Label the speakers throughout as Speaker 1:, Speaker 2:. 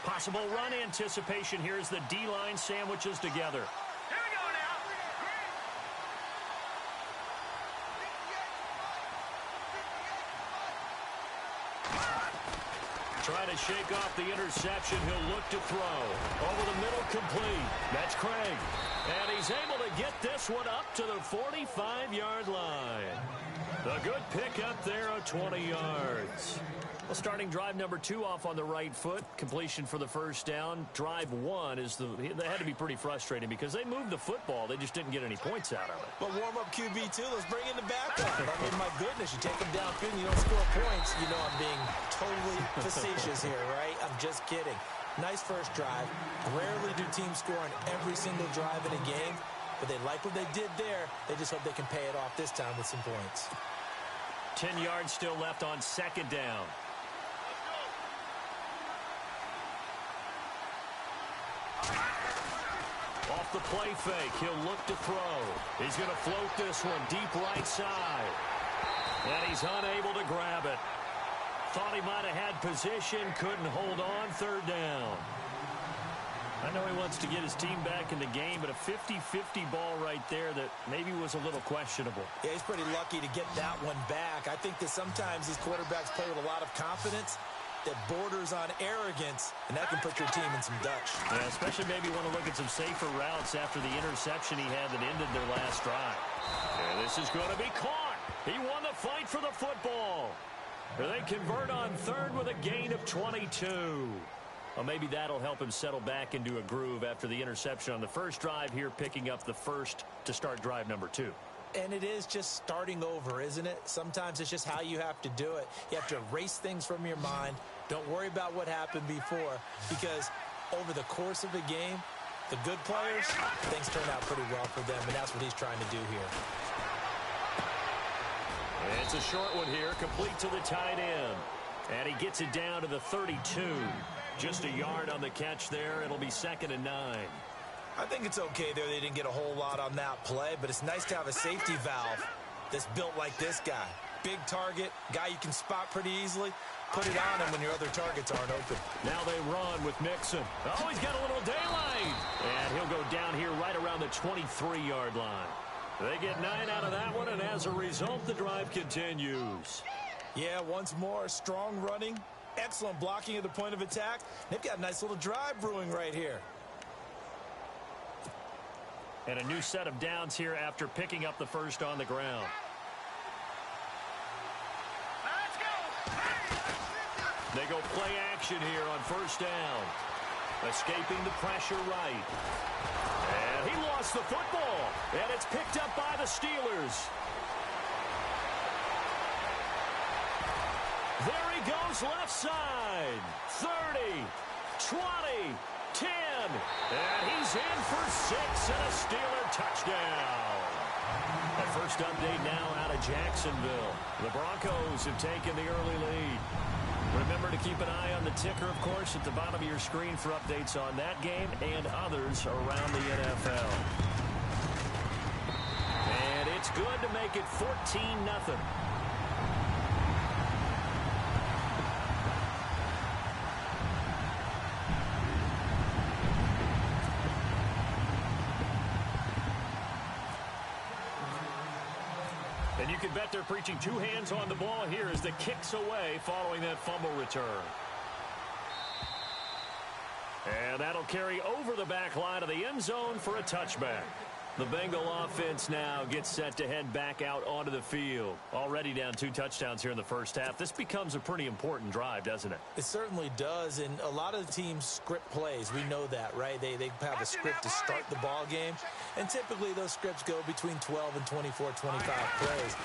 Speaker 1: Possible run anticipation here as the D-line sandwiches together.
Speaker 2: Here we go now.
Speaker 1: Trying to shake off the interception. He'll look to throw. Over the middle, complete. That's Craig. And he's able to get this one up to the 45-yard line. A good pick up there of 20 yards. Well, starting drive number 2 off on the right foot. Completion for the first down. Drive 1 is they had to be pretty frustrating because they moved the football. They just didn't get any points out of it.
Speaker 3: But warm-up QB, too. Let's bring in the backup. I mean, my goodness, you take them downfield and you don't score points. You know I'm being totally facetious here, right? I'm just kidding. Nice first drive. Rarely do teams score on every single drive in a game, but they like what they did there. They just hope they can pay it off this time with some points.
Speaker 1: 10 yards still left on second down. Off the play fake, he'll look to throw. He's going to float this one deep right side. And he's unable to grab it. Thought he might have had position, couldn't hold on, third down. I know he wants to get his team back in the game, but a 50-50 ball right there that maybe was a little questionable.
Speaker 3: Yeah, he's pretty lucky to get that one back. I think that sometimes these quarterbacks play with a lot of confidence that borders on arrogance, and that can put your team in some Dutch.
Speaker 1: Yeah, especially maybe want to look at some safer routes after the interception he had that ended their last drive. And this is going to be caught. He won the fight for the football. They convert on third with a gain of 22. Well, maybe that'll help him settle back into a groove after the interception on the first drive here, picking up the first to start drive number 2.
Speaker 3: And it is just starting over, isn't it? Sometimes it's just how you have to do it. You have to erase things from your mind. Don't worry about what happened before, because over the course of the game, the good players, things turn out pretty well for them, and that's what he's trying to do here.
Speaker 1: It's a short one here, complete to the tight end. And he gets it down to the 32. Just a yard on the catch there. It'll be 2nd and 9.
Speaker 3: I think it's okay there. They didn't get a whole lot on that play, but it's nice to have a safety valve that's built like this guy. Big target, guy you can spot pretty easily. Put it on him when your other targets aren't open.
Speaker 1: Now they run with Mixon. Oh, he's got a little daylight. And he'll go down here right around the 23-yard line. They get 9 out of that one, and as a result, the drive continues.
Speaker 3: Yeah, once more, strong running, excellent blocking at the point of attack. They've got a nice little drive brewing right here.
Speaker 1: And a new set of downs here after picking up the first on the ground.
Speaker 2: Let's go.
Speaker 1: They go play action here on first down. Escaping the pressure right. And he lost the football. And it's picked up by the Steelers. There he goes left side. 30, 20, 10. And he's in for 6 and a Steeler touchdown. That first update now out of Jacksonville. The Broncos have taken the early lead. Remember to keep an eye on the ticker, of course, at the bottom of your screen for updates on that game and others around the NFL. And it's good to make it 14-0. And you can bet they're preaching 2 hands on the ball here as the kick's away following that fumble return. And that'll carry over the back line of the end zone for a touchback. The Bengal offense now gets set to head back out onto the field. Already down 2 touchdowns here in the first half. This becomes a pretty important drive, doesn't it?
Speaker 3: It certainly does, and a lot of the teams script plays. We know that, right? They have a script to start the ball game, and typically those scripts go between 12 and 24, 25 plays.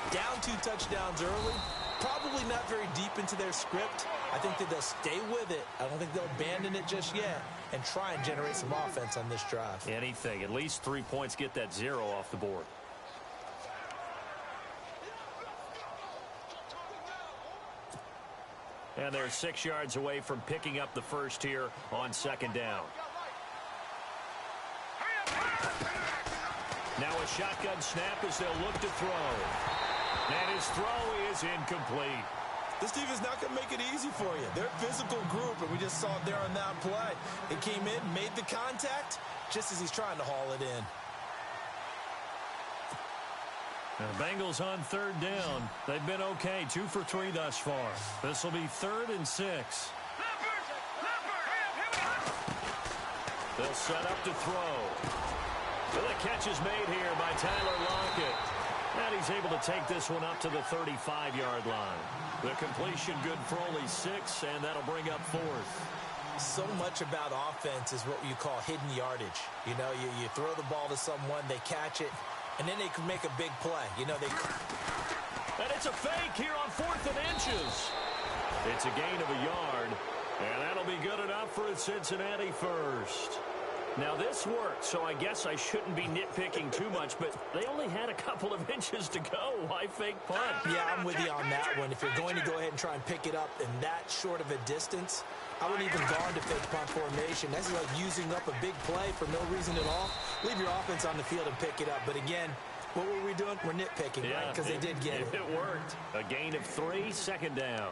Speaker 3: Down 2 touchdowns early, probably not very deep into their script. I think that they'll stay with it. I don't think they'll abandon it just yet and try and generate some offense on this drive.
Speaker 1: Anything. At least 3 points, get that 0 off the board. And they're 6 yards away from picking up the first here on second down. Now a shotgun snap as they'll look to throw. And his throw is incomplete.
Speaker 3: This defense not going to make it easy for you. They're a physical group, and we just saw it there on that play. It came in, made the contact, just as he's trying to haul it in.
Speaker 1: The Bengals on third down. They've been okay, 2 for 3 thus far. This will be 3rd and 6. They'll set up to throw. So the catch is made here by Tyler Lockett. And he's able to take this one up to the 35-yard line. The completion good for only 6, and that'll bring up 4th.
Speaker 3: So much about offense is what you call hidden yardage. You know, you throw the ball to someone, they catch it, and then they can make a big play. You know,
Speaker 1: And it's a fake here on 4th and inches. It's a gain of a yard, and that'll be good enough for a Cincinnati first. Now, this worked, so I guess I shouldn't be nitpicking too much, but they only had a couple of inches to go. Why fake punt?
Speaker 3: Yeah, I'm with you on that one. If you're going to go ahead and try and pick it up in that short of a distance, I wouldn't even gone to fake punt formation. That's like using up a big play for no reason at all. Leave your offense on the field and pick it up. But again, what were we doing? We're nitpicking, right? Because they did get it.
Speaker 1: It worked. A gain of 3, 2nd down.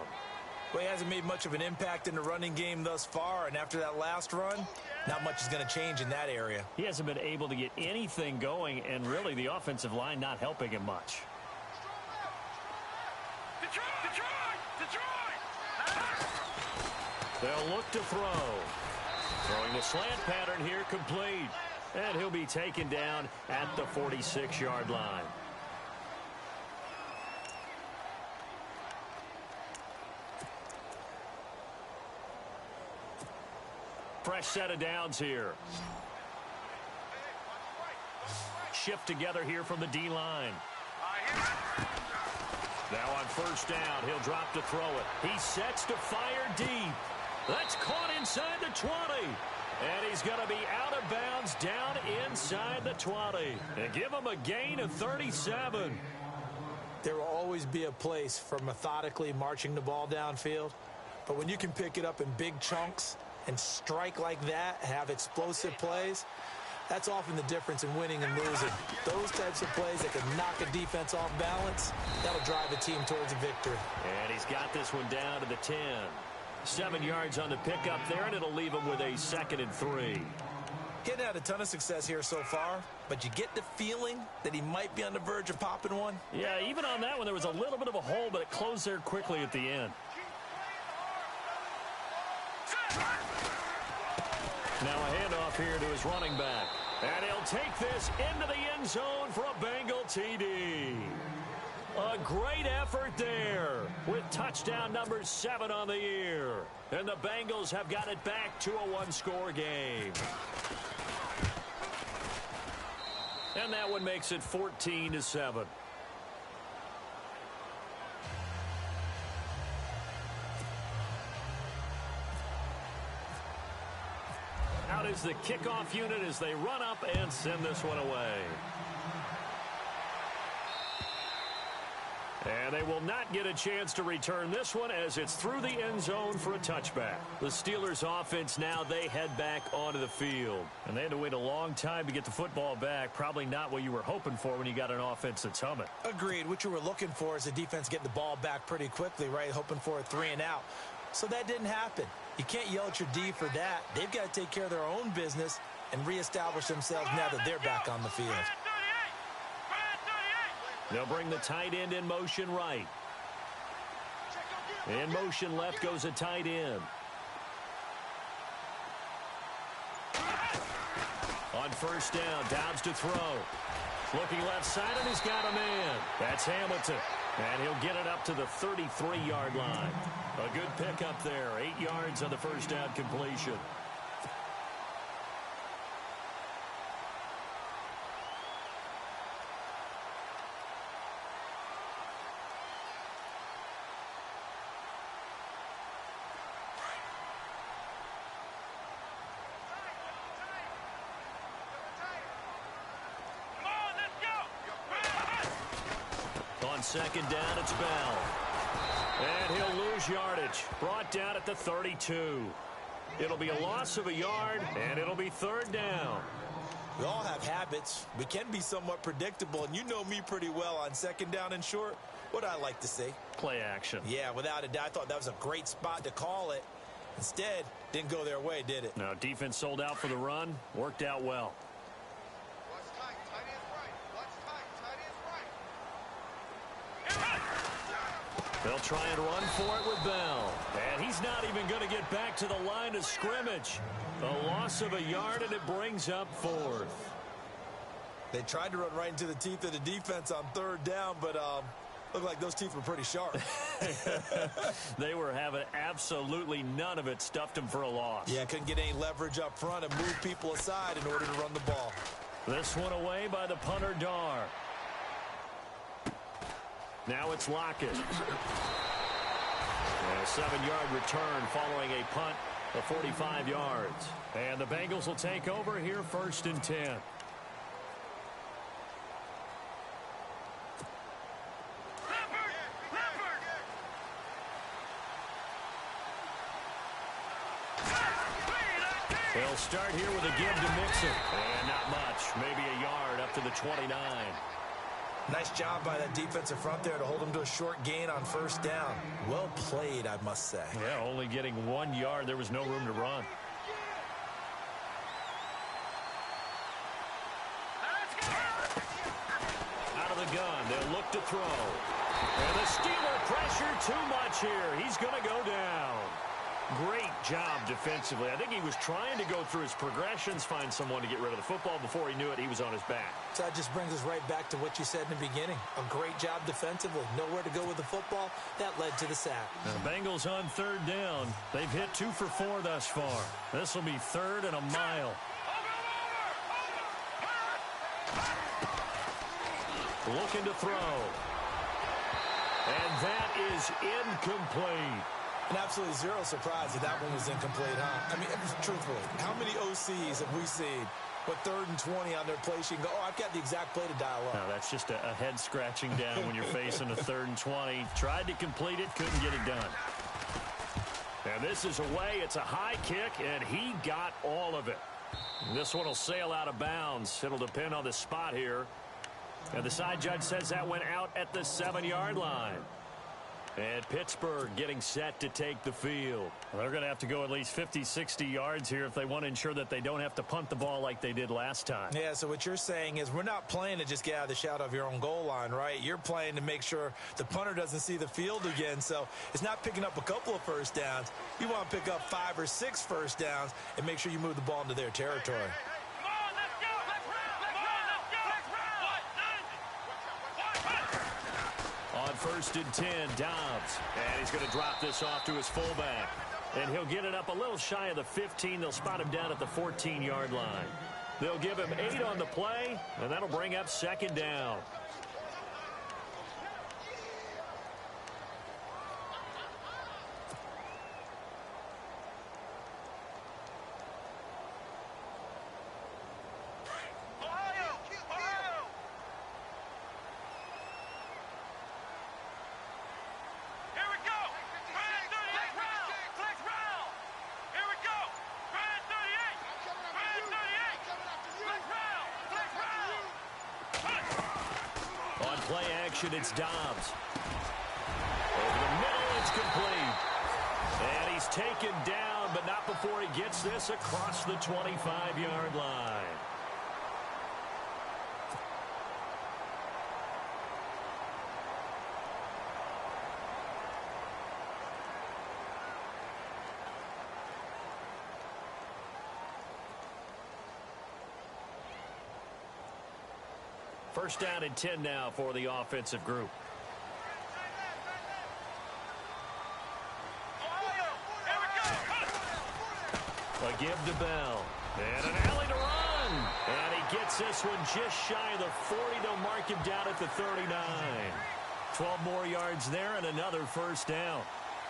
Speaker 3: Well, he hasn't made much of an impact in the running game thus far, and after that last run, not much is going to change in that area.
Speaker 1: He hasn't been able to get anything going, and really the offensive line not helping him much. They'll look to throw. Throwing the slant pattern here, complete. And he'll be taken down at the 46-yard line. Fresh set of downs here. Shift together here from the D-line. Now on 1st down, he'll drop to throw it. He sets to fire deep. That's caught inside the 20. And he's going to be out of bounds down inside the 20. And give him a gain of 37.
Speaker 3: There will always be a place for methodically marching the ball downfield. But when you can pick it up in big chunks and strike like that, have explosive plays, that's often the difference in winning and losing. Those types of plays that can knock a defense off balance, that'll drive a team towards a victory.
Speaker 1: And he's got this one down to the 10. 7 yards on the pickup there, and it'll leave him with a 2nd and 3.
Speaker 3: He hadn't had a ton of success here so far, but you get the feeling that he might be on the verge of popping one.
Speaker 1: Yeah, even on that one, there was a little bit of a hole, but it closed there quickly at the end. Now a handoff here to his running back. And he'll take this into the end zone for a Bengal TD. A great effort there with touchdown number 7 on the year. And the Bengals have got it back to a 1-score game. And that one makes it 14-7. Out is the kickoff unit as they run up and send this one away. And they will not get a chance to return this one as it's through the end zone for a touchback. The Steelers offense now, they head back onto the field. And they had to wait a long time to get the football back. Probably not what you were hoping for when you got an offense that's humming.
Speaker 3: Agreed. What you were looking for is the defense getting the ball back pretty quickly, right? Hoping for a 3 and out. So that didn't happen. You can't yell at your D for that. They've got to take care of their own business and reestablish themselves now that they're back on the field.
Speaker 1: They'll bring the tight end in motion right. In motion left goes a tight end. On 1st down, Downs to throw. Looking left side, and he's got a man. That's Hamilton. And he'll get it up to the 33-yard line. A good pickup there. 8 yards on the 1st down completion. On 2nd down, it's Bell. And he'll lose yardage. Brought down at the 32. It'll be a loss of a yard, and it'll be 3rd down.
Speaker 3: We all have habits. We can be somewhat predictable, and you know me pretty well on 2nd down and short. What do I like to see?
Speaker 1: Play action.
Speaker 3: Yeah, without a doubt. I thought that was a great spot to call it. Instead, didn't go their way, did it?
Speaker 1: No, defense sold out for the run. Worked out well.
Speaker 2: Watch tight. Tight end's right. Watch tight. Tight end's right.
Speaker 1: They'll try and run for it with Bell. And he's not even going to get back to the line of scrimmage. A loss of a yard, and it brings up 4th.
Speaker 3: They tried to run right into the teeth of the defense on 3rd down, but looked like those teeth were pretty sharp.
Speaker 1: They were having absolutely none of it. Stuffed them for a loss.
Speaker 3: Yeah, couldn't get any leverage up front and move people aside in order to run the ball.
Speaker 1: This one away by the punter, Dar. Now it's Lockett. And a 7-yard return following a punt of 45 yards. And the Bengals will take over here 1st and 10. They'll start here with a give to Mixon. And not much. Maybe a yard up to the 29.
Speaker 3: Nice job by that defensive front there to hold them to a short gain on 1st down. Well played, I must say.
Speaker 1: Yeah, only getting 1 yard. There was no room to run. Out of the gun. They'll look to throw. And the Steeler pressure too much here. He's going to go down. Great job defensively. I think he was trying to go through his progressions, find someone to get rid of the football. Before he knew it, he was on his back.
Speaker 3: So that just brings us right back to what you said in the beginning. A great job defensively. Nowhere to go with the football. That led to the sack.
Speaker 1: Now, the Bengals on 3rd down. They've hit 2 for 4 thus far. This will be 3rd and a mile. Looking to throw. And that is incomplete.
Speaker 3: And absolutely zero surprise that that one was incomplete, huh? I mean, truthfully, how many OCs have we seen with 3rd and 20 on their play sheet and go, oh, I've got the exact play to dial up?
Speaker 1: No, that's just a head scratching down when you're facing a 3rd and 20. Tried to complete it, couldn't get it done. And this is away. It's a high kick, and he got all of it. And this one will sail out of bounds. It'll depend on the spot here. And the side judge says that went out at the 7-yard line. And Pittsburgh getting set to take the field. Well, they're going to have to go at least 50, 60 yards here if they want to ensure that they don't have to punt the ball like they did last time.
Speaker 3: Yeah, so what you're saying is we're not playing to just get out of the shadow of your own goal line, right? You're playing to make sure the punter doesn't see the field again. So it's not picking up a couple of 1st downs. You want to pick up 5 or 6 1st downs and make sure you move the ball into their territory.
Speaker 1: On 1st and 10, Dobbs. And he's going to drop this off to his fullback. And he'll get it up a little shy of the 15. They'll spot him down at the 14-yard line. They'll give him 8 on the play, and that'll bring up 2nd down. Play action, it's Dobbs. Over the middle, it's complete. And he's taken down, but not before he gets this across the 25-yard line. First down and 10 now for the offensive group. A give to Bell. And an alley to run. And he gets this one just shy of the 40. They'll mark him down at the 39. 12 more yards there and another 1st down.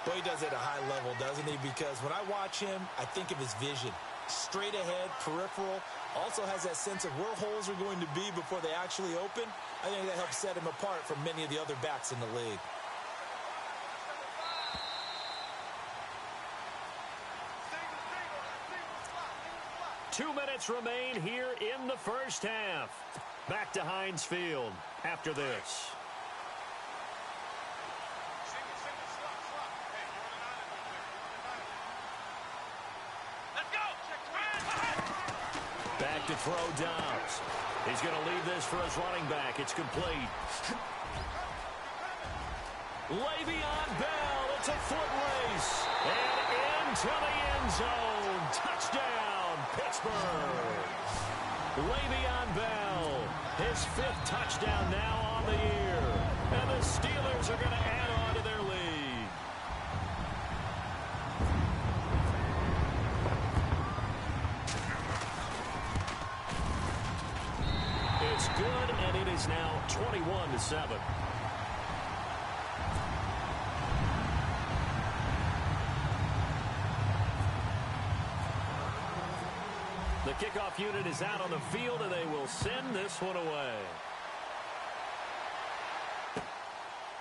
Speaker 3: Well, he does it at a high level, doesn't he? Because when I watch him, I think of his vision. Straight ahead, peripheral. Also has that sense of where holes are going to be before they actually open. I think that helps set him apart from many of the other backs in the league.
Speaker 1: Two minutes remain here in the 1st half. Back to Heinz Field after this. to throw Dobbs. He's going to leave this for his running back. It's complete. Le'Veon Bell, it's a foot race. And into the end zone. Touchdown, Pittsburgh. Le'Veon Bell, his 5th touchdown now on the year. And the Steelers are going to add on to their lead. It's good, and it is now 21-7. The kickoff unit is out on the field, and they will send this one away.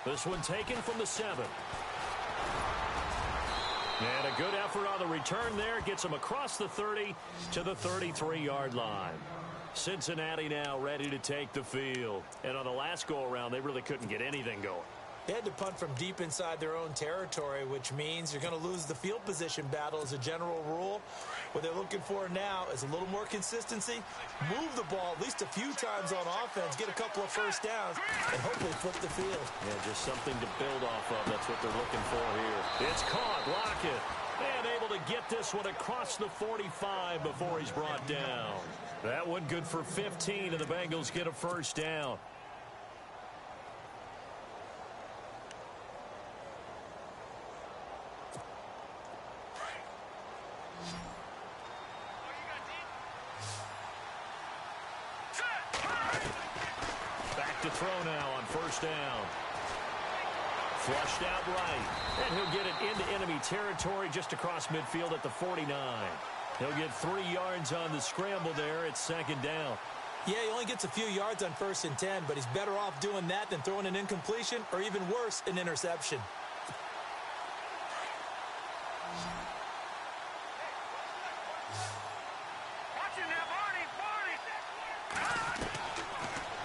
Speaker 1: This one taken from the 7. And a good effort on the return there. Gets them across the 30 to the 33-yard line. Cincinnati now ready to take the field. And on the last go-around, they really couldn't get anything going.
Speaker 3: They had to punt from deep inside their own territory, which means you're going to lose the field position battle as a general rule. What they're looking for now is a little more consistency, move the ball at least a few times on offense, get a couple of first downs, and hopefully flip the field.
Speaker 1: Yeah, just something to build off of. That's what they're looking for here. It's caught. Lockett. And able to get this one across the 45 before he's brought down. That one good for 15, and the Bengals get a first down. Back to throw now on first down. Flushed out right. And he'll get it into enemy territory just across midfield at the 49. He'll get 3 yards on the scramble there. It's second down.
Speaker 3: Yeah, he only gets a few yards on 1st and 10, but he's better off doing that than throwing an incompletion or even worse, an interception.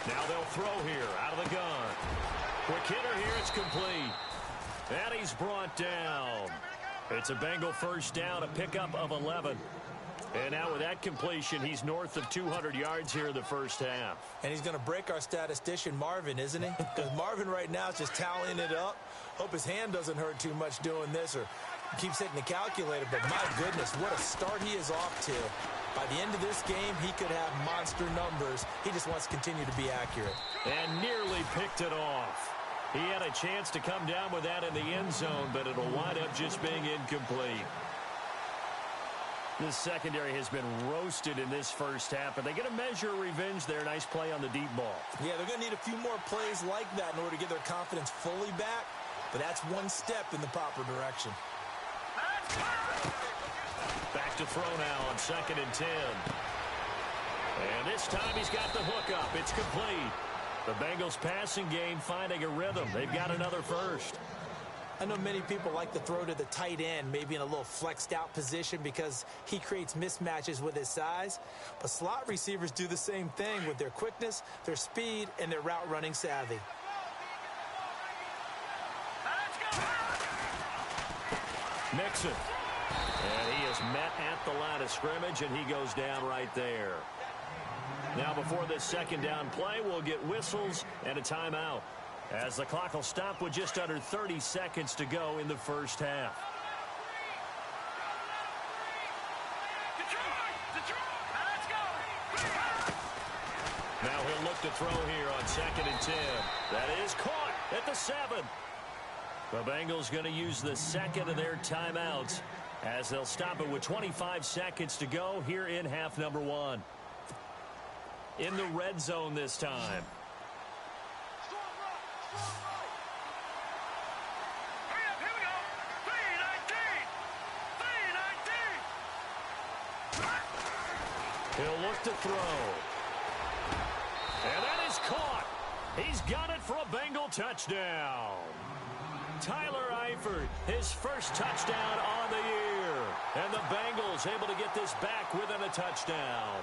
Speaker 1: Now they'll throw here out of the gun. Quick hitter here. It's complete. And he's brought down. It's a Bengal first down, a pickup of 11. And now with that completion, he's north of 200 yards here in the first half.
Speaker 3: And he's going to break our statistician, Marvin, isn't he? Because Marvin right now is just tallying it up. Hope his hand doesn't hurt too much doing this or keeps hitting the calculator. But my goodness, what a start he is off to. By the end of this game, he could have monster numbers. He just wants to continue to be accurate.
Speaker 1: And nearly picked it off. He had a chance to come down with that in the end zone, but it'll wind up just being incomplete. This secondary has been roasted in this first half, but they get a measure of revenge there. Nice play on the deep ball.
Speaker 3: Yeah, they're going to need a few more plays like that in order to get their confidence fully back, but that's one step in the proper direction.
Speaker 1: Back to throw now on 2nd and 10. And this time he's got the hook up. It's complete. The Bengals passing game finding a rhythm. They've got another first.
Speaker 3: I know many people like to throw to the tight end, maybe in a little flexed out position because he creates mismatches with his size. But slot receivers do the same thing with their quickness, their speed, and their route running savvy.
Speaker 1: Mixon. And he is met at the line of scrimmage, and he goes down right there. Now before this second down play, we'll get whistles and a timeout, as the clock will stop with just under 30 seconds to go in the first half. Now he'll look to throw here on 2nd and 10. That is caught at the 7. The Bengals going to use the second of their timeouts as they'll stop it with 25 seconds to go here in half number 1. In the red zone this time. He'll look to throw. And that is caught. He's got it for a Bengal touchdown. Tyler Eifert, his first touchdown on the year. And the Bengals able to get this back within a touchdown.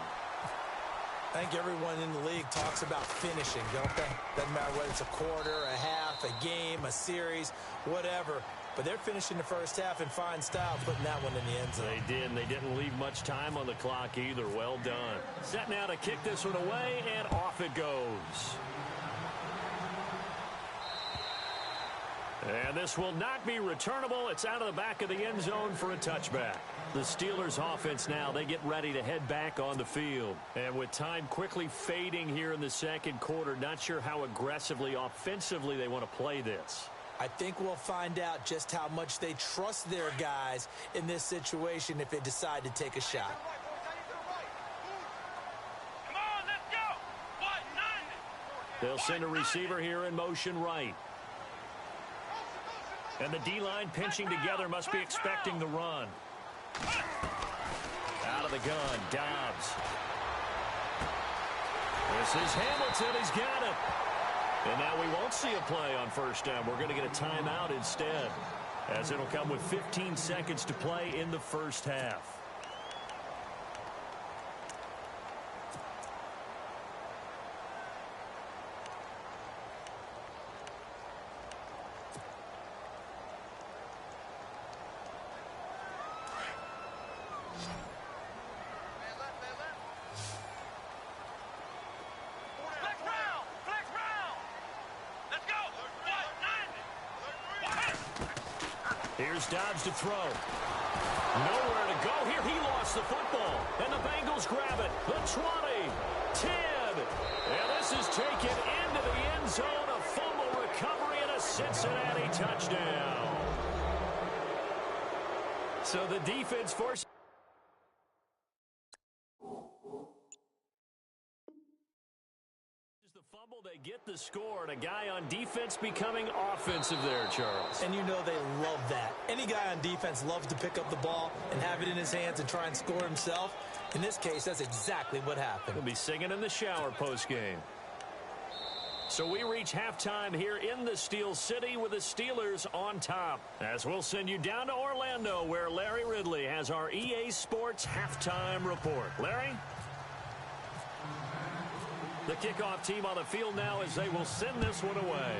Speaker 3: I think everyone in the league talks about finishing, don't they? Doesn't matter whether it's a quarter, a half, a game, a series, whatever. but they're finishing the first half in fine style, putting that one in the end zone.
Speaker 1: They did, and they didn't leave much time on the clock either. Well done. Set now to kick this one away, and off it goes. And this will not be returnable. It's out of the back of the end zone for a touchback. The Steelers offense now, they get ready to head back on the field. And with time quickly fading here in the second quarter, not sure how aggressively, offensively they want to play this.
Speaker 3: I think we'll find out just how much they trust their guys in this situation if they decide to take a shot.
Speaker 2: Come on, let's go. What? None.
Speaker 1: They'll send a receiver here in motion right. And the D-line pinching together must be expecting the run. Out of the gun, Dobbs. This is Hamilton. He's got it. And now we won't see a play on first down. We're going to get a timeout instead, as it'll come with 15 seconds to play in the first half. Here's Dobbs to throw. Nowhere to go here. He lost the football. And the Bengals grab it. The 20, 10. And this is taken into the end zone. A fumble recovery and a Cincinnati touchdown. So the defense forces fumble, they get the score, and a guy on defense becoming offensive there, Charles.
Speaker 3: And you know they love that. Any guy on defense loves to pick up the ball and have it in his hands and try and score himself. In this case, that's exactly what happened.
Speaker 1: He'll be singing in the shower postgame. So we reach halftime here in the Steel City with the Steelers on top. As we'll send you down to Orlando, where Larry Ridley has our EA Sports halftime report. Larry? The kickoff team on the field now as they will send this one away.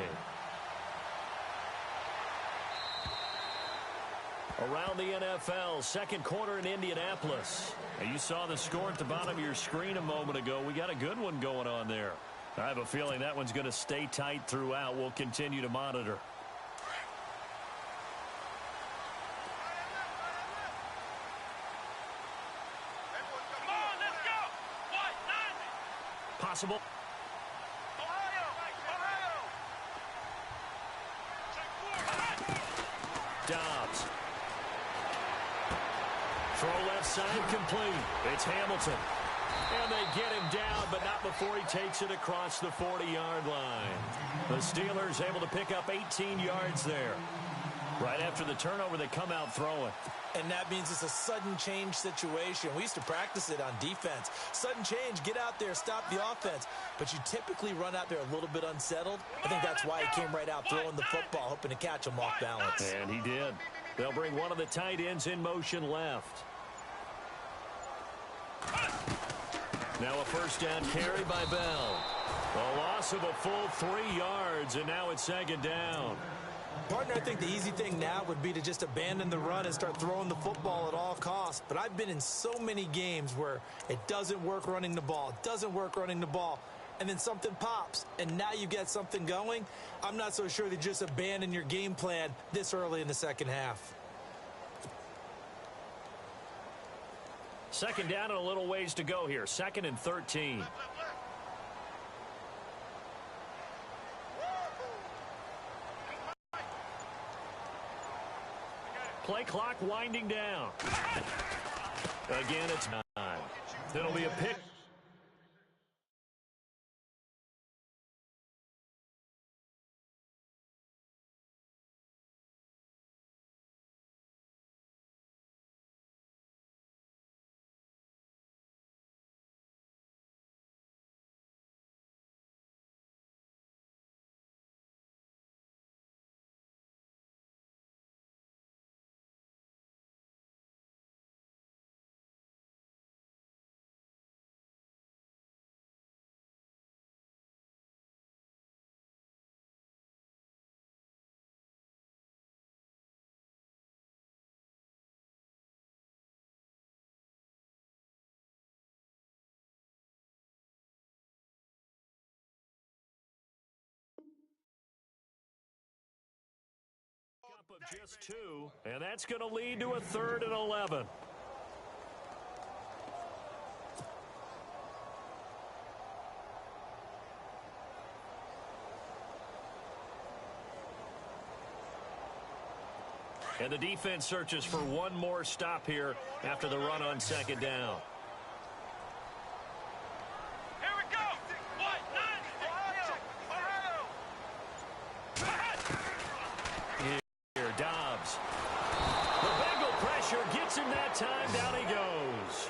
Speaker 1: Around the NFL, second quarter in Indianapolis. Now, you saw the score at the bottom of your screen a moment ago. We got a good one going on there. I have a feeling that one's going to stay tight throughout. We'll continue to monitor. Possible. Dobbs. Throw left side complete. It's Hamilton. And they get him down, but not before he takes it across the 40-yard line. The Steelers able to pick up 18 yards there. Right after the turnover, they come out throwing.
Speaker 3: And that means it's a sudden change situation. We used to practice it on defense. Sudden change, get out there, stop the offense. But you typically run out there a little bit unsettled. I think that's why he came right out throwing the football, hoping to catch him off balance.
Speaker 1: And he did. They'll bring one of the tight ends in motion left. Now a first down carry by Bell. A loss of a full 3 yards, and now it's second down.
Speaker 3: Partner, I think the easy thing now would be to just abandon the run and start throwing the football at all costs. But I've been in so many games where it doesn't work running the ball, and then something pops, and now you get something going. I'm not so sure that just abandon your game plan this early in the second half.
Speaker 1: Second down and a little ways to go here. 2nd and 13. Play clock winding down. Again, it's time. It'll be a pick. just 2, and that's going to lead to a 3rd and 11. And the defense searches for one more stop here after the run on 2nd down.
Speaker 2: Here we go. What? 9.
Speaker 1: Here, Dobbs. The Bengal pressure gets him that time. Down he goes.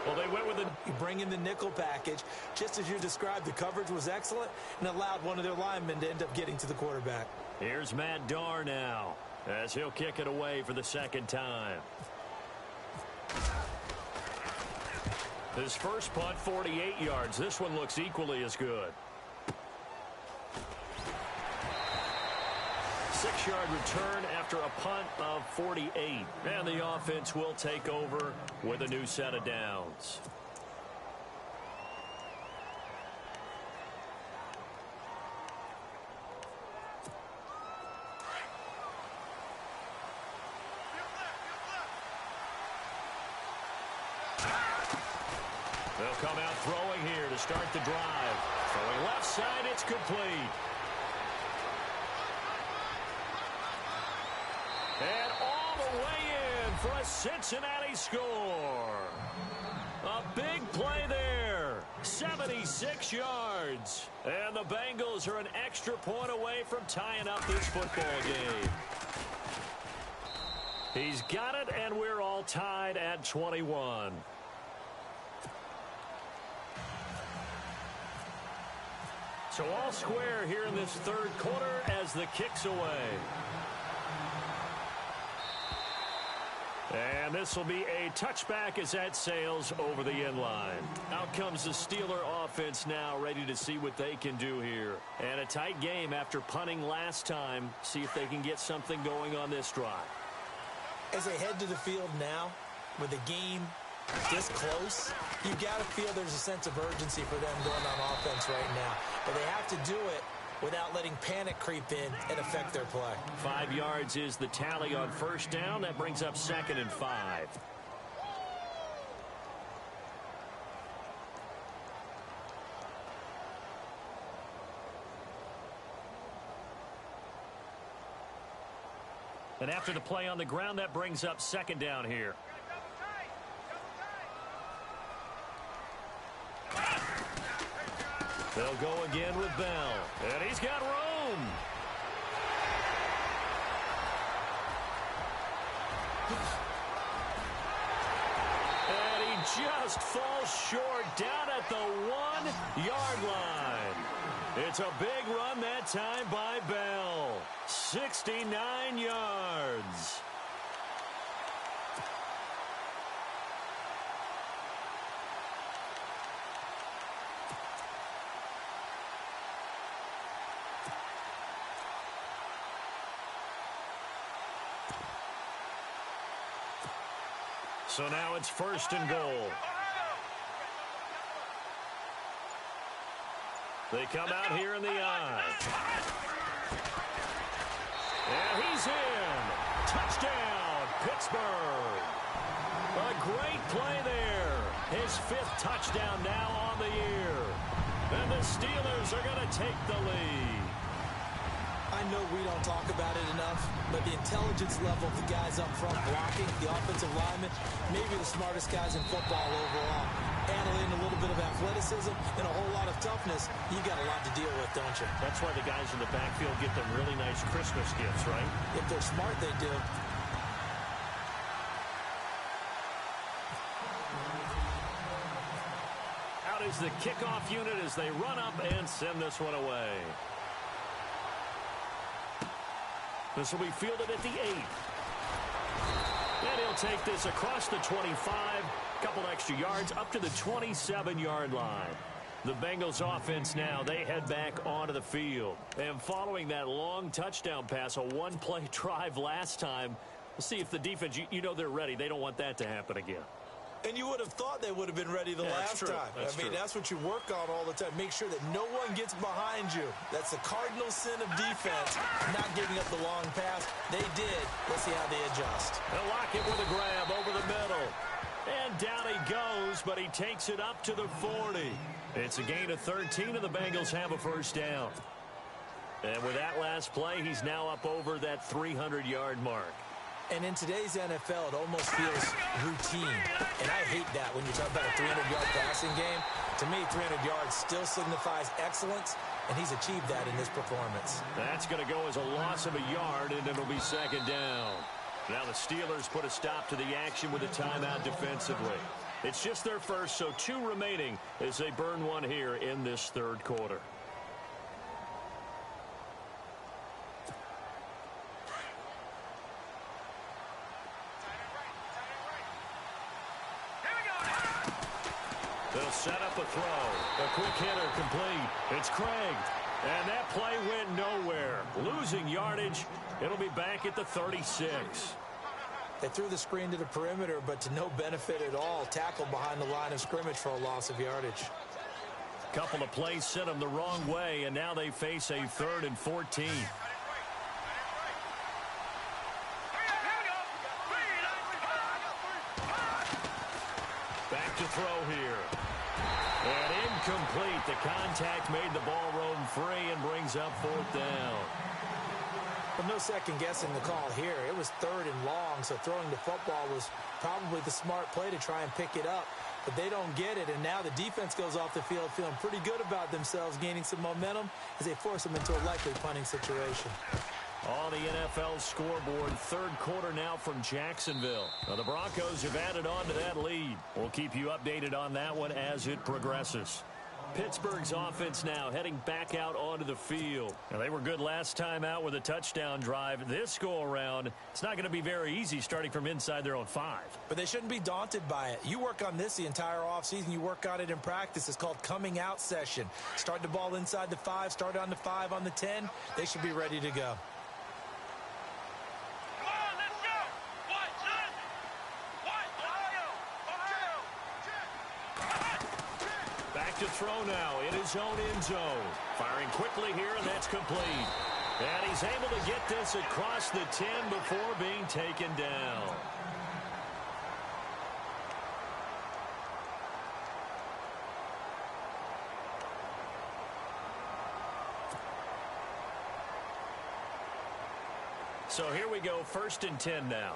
Speaker 1: Well, they went with
Speaker 3: You bring in the nickel package. Just as you described, the coverage was excellent and allowed one of their linemen to end up getting to the quarterback.
Speaker 1: Here's Matt Darr now, as he'll kick it away for the 2nd time. His first punt, 48 yards. This one looks equally as good. 6-yard return after a punt of 48. And the offense will take over with a new set of downs. They'll come out throwing here to start the drive. Throwing left side, it's complete. And all the way in for a Cincinnati score. A big play there. 76 yards. And the Bengals are an extra point away from tying up this football game. He's got it, and we're all tied at 21. So all square here in this 3rd quarter as the kick's away. And this will be a touchback as that sails over the end line. Out comes the Steeler offense now, ready to see what they can do here. And a tight game after punting last time. See if they can get something going on this drive.
Speaker 3: As they head to the field now, with the game this close, you got to feel there's a sense of urgency for them going on offense right now. But they have to do it without letting panic creep in and affect their play.
Speaker 1: 5 yards is the tally on 1st down. That brings up 2nd and 5. And after the play on the ground, that brings up 2nd down here. They'll go again with Bell. And he's got room. And he just falls short down at the 1-yard line. It's a big run that time by Bell. 69 yards. So now it's 1st and goal. They come out here in the eye. And he's in. Touchdown, Pittsburgh. A great play there. His 5th touchdown now on the year. And the Steelers are going to take the lead.
Speaker 3: I know we don't talk about it enough, but the intelligence level of the guys up front blocking, the offensive linemen, maybe the smartest guys in football overall. Add in a little bit of athleticism and a whole lot of toughness, you got a lot to deal with, don't you?
Speaker 1: That's why the guys in the backfield get them really nice Christmas gifts, right?
Speaker 3: If they're smart, they do.
Speaker 1: Out is the kickoff unit as they run up and send this one away. This will be fielded at the 8. And he'll take this across the 25, couple extra yards up to the 27-yard line. The Bengals offense now, they head back onto the field. And following that long touchdown pass, a one-play drive last time, we'll see if the defense, you know they're ready. They don't want that to happen again.
Speaker 3: And you would have thought they would have been ready the last time.
Speaker 1: That's true.
Speaker 3: That's what you work on all the time. Make sure that no one gets behind you. That's the cardinal sin of defense, not giving up the long pass see how they adjust.
Speaker 1: They'll lock it with a grab over the middle. And down he goes, but he takes it up to the 40. It's a gain of 13, and the Bengals have a first down. And with that last play, he's now up over that 300-yard mark.
Speaker 3: And in today's NFL, it almost feels routine. And I hate that when you talk about a 300-yard passing game. To me, 300 yards still signifies excellence, and he's achieved that in this performance.
Speaker 1: That's going to go as a loss of a yard, and it'll be second down. Now the Steelers put a stop to the action with a timeout defensively. It's just their first, so 2 remaining as they burn one here in this third quarter. They'll set up a throw. A quick hitter complete. It's Craig. And that play went nowhere. Losing yardage. It'll be back at the 36.
Speaker 3: They threw the screen to the perimeter, but to no benefit at all. Tackled behind the line of scrimmage for a loss of yardage.
Speaker 1: Couple of plays sent them the wrong way, and now they face a 3rd and 14. Back to throw here. And incomplete. The contact made the ball roam free and brings up 4th down.
Speaker 3: But no second guessing the call here. It was 3rd and long, so throwing the football was probably the smart play to try and pick it up. But they don't get it, and now the defense goes off the field feeling pretty good about themselves, gaining some momentum as they force them into a likely punting situation.
Speaker 1: On the NFL scoreboard, 3rd quarter now from Jacksonville. Now the Broncos have added on to that lead. We'll keep you updated on that one as it progresses. Pittsburgh's offense now heading back out onto the field. Now, they were good last time out with a touchdown drive. This go-around, it's not going to be very easy starting from inside their own 5.
Speaker 3: But they shouldn't be daunted by it. You work on this the entire offseason. You work on it in practice. It's called coming out session. Start the ball inside the 5, start on the 5, on the 10. They should be ready to go.
Speaker 1: To throw now in his own end zone. Firing quickly here, and that's complete. And he's able to get this across the 10 before being taken down. So here we go, 1st and 10 now.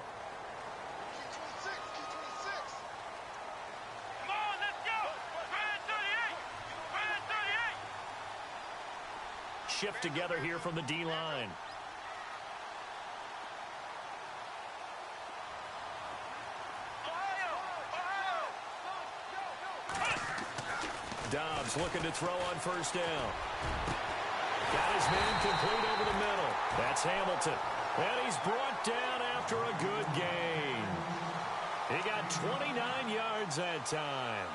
Speaker 1: Shift together here from the D-line. Dobbs looking to throw on 1st down. Got his man complete over the middle. That's Hamilton. And he's brought down after a good gain. He got 29 yards that time.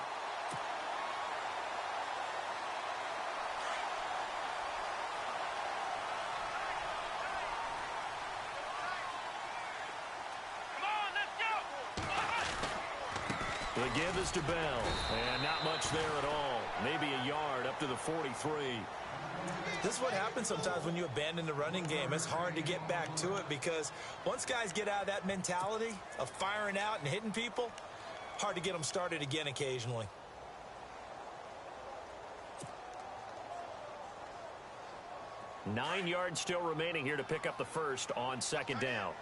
Speaker 1: The give is to Bell, and not much there at all. Maybe a yard up to the 43.
Speaker 3: This is what happens sometimes when you abandon the running game. It's hard to get back to it because once guys get out of that mentality of firing out and hitting people, hard to get them started again occasionally.
Speaker 1: Nine yards still remaining here to pick up the first on 2nd down.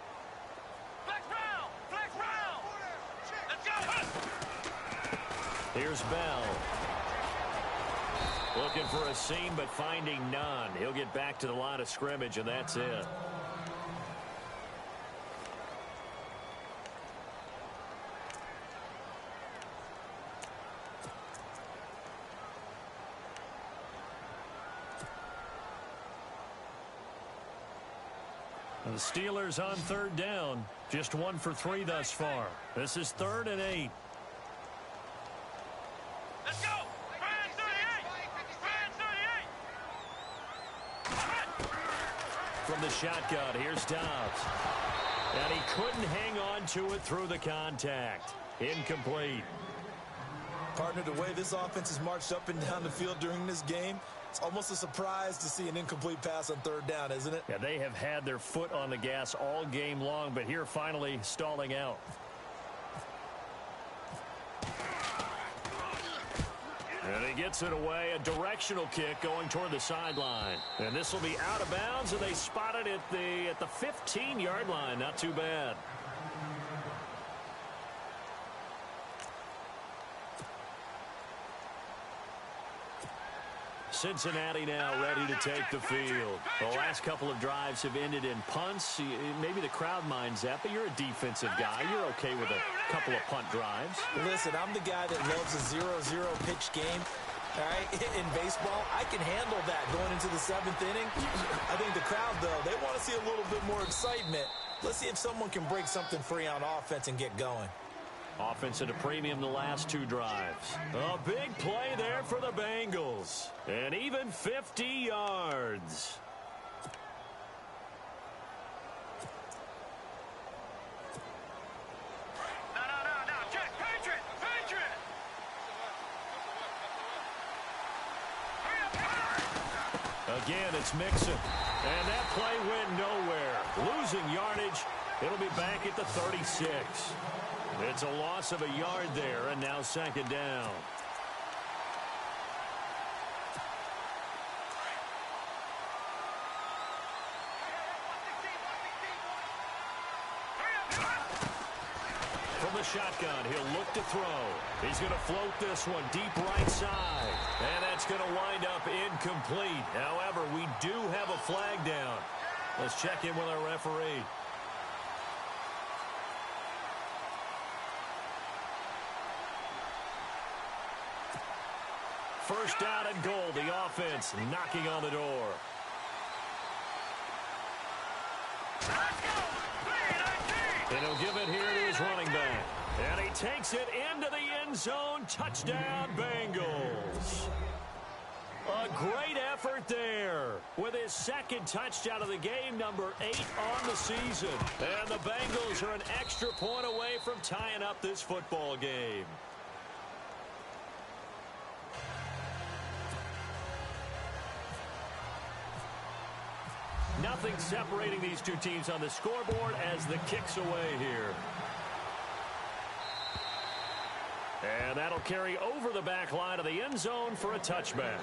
Speaker 2: Flex round! Flex round! Let's go!
Speaker 1: Here's Bell. Looking for a seam, but finding none. He'll get back to the line of scrimmage, and that's it. The Steelers on 3rd down. Just 1 for 3 thus far. This is 3rd and 8.
Speaker 2: Let's go! Brand 38! Brand 38!
Speaker 1: From the shotgun, here's Dobbs. And he couldn't hang on to it through the contact. Incomplete.
Speaker 3: Partner, the way this offense has marched up and down the field during this game, It's almost a surprise to see an incomplete pass on third down, isn't it?
Speaker 1: Yeah, they have had their foot on the gas all game long, but here finally stalling out. And he gets it away, a directional kick going toward the sideline. And this will be out of bounds, and they spot it at the 15-yard line. Not too bad. Cincinnati now ready to take the field. The last couple of drives have ended in punts. Maybe the crowd minds that, but you're a defensive guy. You're okay with a couple of punt drives.
Speaker 3: Listen, I'm the guy that loves a 0-0 pitch game. All right, in baseball, I can handle that going into the 7th inning. I think the crowd, though, they want to see a little bit more excitement. Let's see if someone can break something free on offense and get going.
Speaker 1: Offense at a premium the last 2 drives. A big play there for the Bengals. And even 50 yards.
Speaker 2: No. Check. Patriot.
Speaker 1: Again, it's Mixon. And that play went nowhere. Losing yardage. It'll be back at the 36. It's a loss of a yard there, and now 2nd down. From the shotgun, he'll look to throw. He's going to float this one deep right side. And that's going to wind up incomplete. However, we do have a flag down. Let's check in with our referee. First down and goal. The offense knocking on the door. And he'll give it here to his running back. And he takes it into the end zone. Touchdown, Bengals. A great effort there with his 2nd touchdown of the game, number 8 on the season. And the Bengals are an extra point away from tying up this football game. Nothing separating these two teams on the scoreboard as the kick's away here. And that'll carry over the back line of the end zone for a touchback.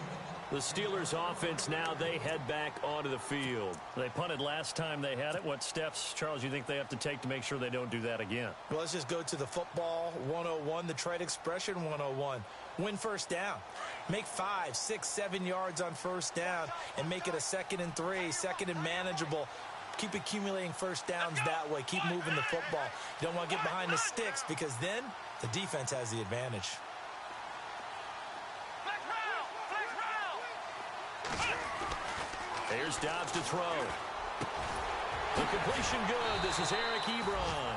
Speaker 1: The Steelers offense now, they head back onto the field. They punted last time they had it. What steps, Charles, you think they have to take to make sure they don't do that again?
Speaker 3: Well, let's just go to the football 101, the trade expression 101. Win first down. Make 5, 6, 7 yards on first down and make it a 2nd and 3, 2nd and manageable. Keep accumulating first downs that way. Keep moving the football. You don't want to get behind the sticks because then the defense has the advantage.
Speaker 1: Here's Dobbs to throw. The completion good. This is Eric Ebron.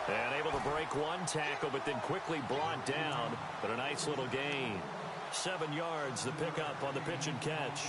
Speaker 1: And able to break one tackle, but then quickly brought down. But a nice little gain. 7 yards, the pickup on the pitch and catch.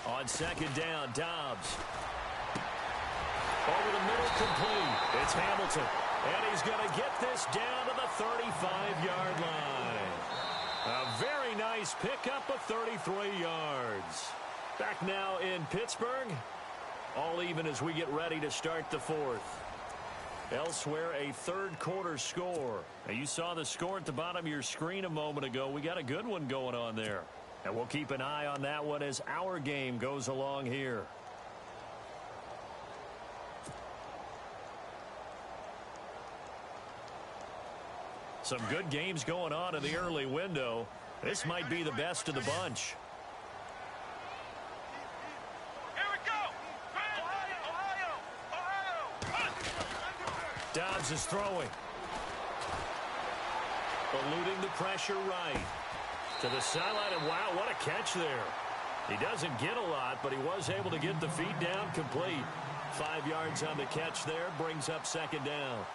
Speaker 1: On 2nd down, Dobbs. Over the middle, complete. It's Hamilton. And he's going to get this down to the 35-yard line. A very nice pickup of 33 yards. Back now in Pittsburgh. All even as we get ready to start the 4th. Elsewhere, a 3rd quarter score. Now, you saw the score at the bottom of your screen a moment ago. We got a good one going on there. And we'll keep an eye on that one as our game goes along here. Some good games going on in the early window. This might be the best of the bunch.
Speaker 2: Here we go. Ohio.
Speaker 1: Dobbs is throwing. Eluding the pressure right. To the sideline, and wow, what a catch there. He doesn't get a lot, but he was able to get the feet down complete. 5 yards on the catch there, brings up second down.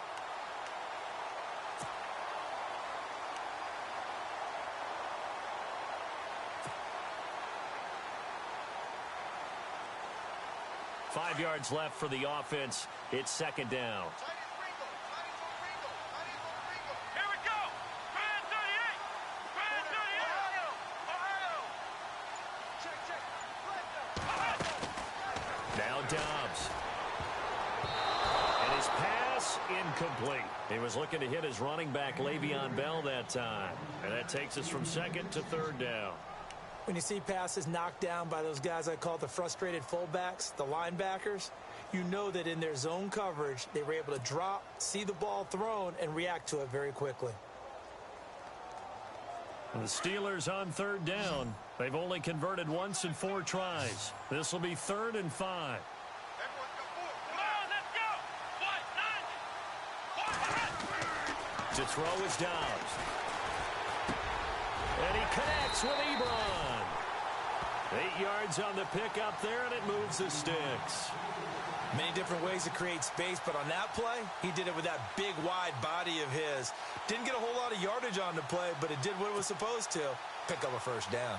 Speaker 1: Five yards left for the offense. It's second down.
Speaker 2: Here we go. Brand 38. Brand 38.
Speaker 1: Now Dobbs. And his pass incomplete. He was looking to hit his running back Le'Veon Bell that time. And that takes us from second to third down.
Speaker 3: When you see passes knocked down by those guys I call the frustrated fullbacks, the linebackers, you know that in their zone coverage, they were able to drop, see the ball thrown, and react to it very quickly.
Speaker 1: The Steelers on third down. They've only converted once in 4 tries. This will be 3rd and 5.
Speaker 2: Come on, let's go.
Speaker 1: To throw is Dobbs. And he connects with Ebron. 8 yards on the pickup there, and it moves the sticks.
Speaker 3: Many different ways to create space, but on that play, he did it with that big, wide body of his. Didn't get a whole lot of yardage on the play, but it did what it was supposed to. Pick up a first down.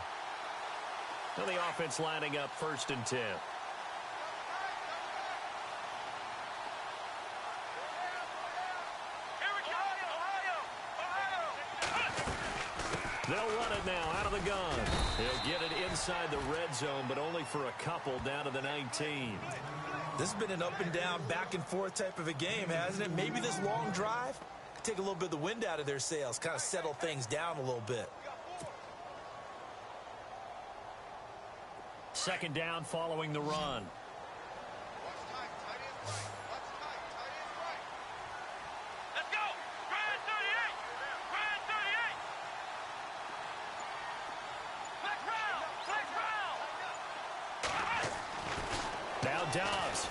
Speaker 1: Now the offense lining up 1st and 10. They'll run it now out of the gun. He'll get it inside the red zone, but only for a couple down to the 19.
Speaker 3: This has been an up and down, back and forth type of a game, hasn't it? Maybe this long drive could take a little bit of the wind out of their sails, kind of settle things down a little bit.
Speaker 1: Second down following the run.
Speaker 2: Let's go. Brand 38. Brand 38. Flex round.
Speaker 1: Now Dobbs.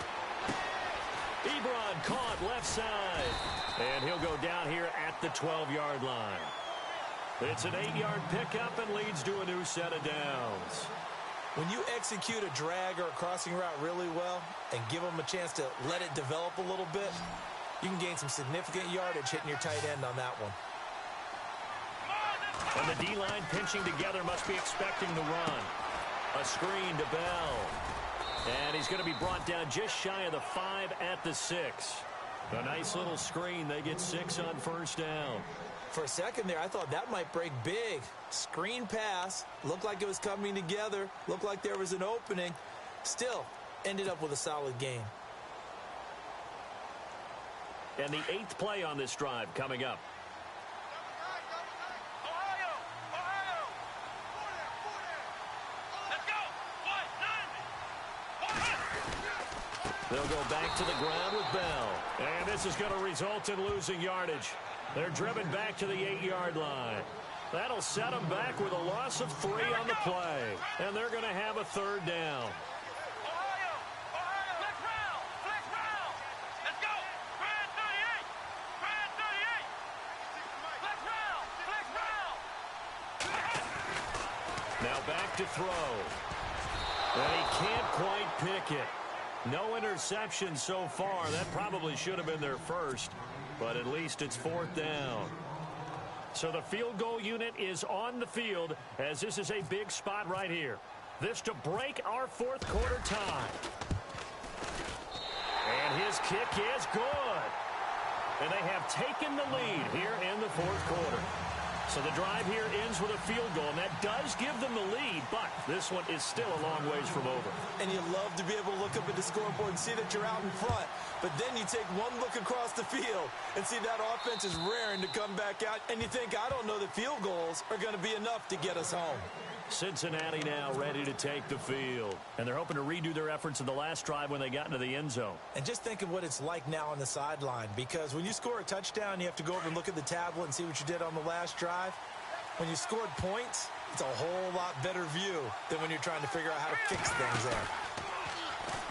Speaker 1: Ebron caught left side. And he'll go down here at the 12-yard line. It's an 8-yard pickup and leads to a new set of downs.
Speaker 3: When you execute a drag or a crossing route really well and give them a chance to let it develop a little bit, you can gain some significant yardage hitting your tight end on that one.
Speaker 1: And the D-line pinching together must be expecting the run. A screen to Bell. And he's going to be brought down just shy of the 5 at the 6. A nice little screen. They get 6 on first down.
Speaker 3: For a second there, I thought that might break big. Screen pass. Looked like it was coming together. Looked like there was an opening. Still, ended up with a solid game.
Speaker 1: And the 8th play on this drive coming up.
Speaker 2: Ohio. Let's go.
Speaker 1: They'll go back to the ground with Bell. And this is going to result in losing yardage. They're driven back to the 8-yard line. That'll set them back with a loss of 3 on the play. And they're going to have a 3rd down.
Speaker 2: Ohio. Flex round. Let's go. Brand 38. Brand 38. Flex round.
Speaker 1: Now back to throw. And he can't quite pick it. No interception so far. That probably should have been their first. But at least it's 4th down. So the field goal unit is on the field as this is a big spot right here. This to break our 4th quarter tie. And his kick is good. And they have taken the lead here in the 4th quarter. So the drive here ends with a field goal, and that does give them the lead, but this one is still a long ways from over.
Speaker 3: And you love to be able to look up at the scoreboard and see that you're out in front, but then you take one look across the field and see that offense is raring to come back out, and you think, I don't know that field goals are going to be enough to get us home.
Speaker 1: Cincinnati now ready to take the field. And they're hoping to redo their efforts in the last drive when they got into the end zone.
Speaker 3: And just think of what it's like now on the sideline, because when you score a touchdown, you have to go over and look at the tablet and see what you did on the last drive. When you scored points, it's a whole lot better view than when you're trying to figure out how to fix things there.